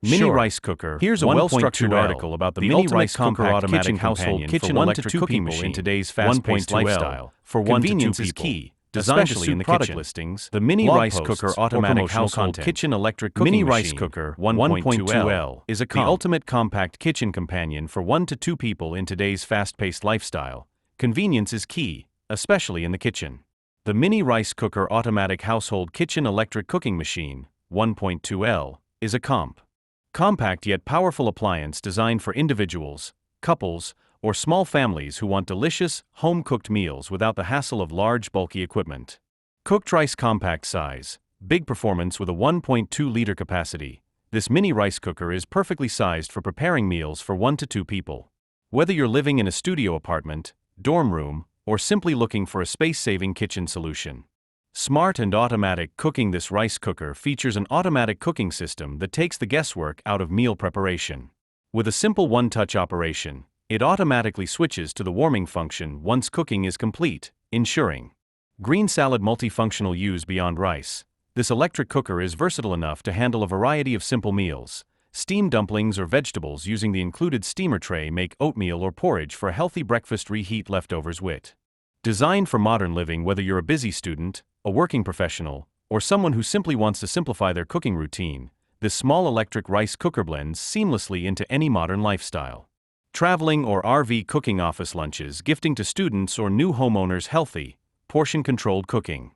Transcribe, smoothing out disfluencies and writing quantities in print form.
Mini rice cooker. Here's a well-structured article about the mini rice cooker automatic household kitchen electric cooking machine in today's fast-paced lifestyle. For Convenience is key. Designed to suit product listings, the mini rice cooker automatic household kitchen electric cooking mini rice cooker 1.2L is the ultimate compact kitchen companion for 1 to 2 people in today's fast-paced lifestyle. Convenience is key, especially in the kitchen. The mini rice cooker automatic household kitchen electric cooking machine 1.2L is a compact yet powerful appliance designed for individuals, couples, or small families who want delicious, home-cooked meals without the hassle of large, bulky equipment. Cooked rice compact size, big performance with a 1.2-liter capacity. This mini rice cooker is perfectly sized for preparing meals for 1 to 2 people. Whether you're living in a studio apartment, dorm room, or simply looking for a space-saving kitchen solution. Smart and automatic cooking. This rice cooker features an automatic cooking system that takes the guesswork out of meal preparation. With a simple one-touch operation, it automatically switches to the warming function once cooking is complete, ensuring green salad multifunctional use beyond rice. This electric cooker is versatile enough to handle a variety of simple meals. Steam dumplings or vegetables using the included steamer tray. Make oatmeal or porridge for a healthy breakfast. Reheat leftovers. Designed for modern living. Whether you're a busy student, a working professional, or someone who simply wants to simplify their cooking routine, this small electric rice cooker blends seamlessly into any modern lifestyle. Traveling or RV cooking, office lunches, gifting to students or new homeowners. Healthy, portion-controlled cooking.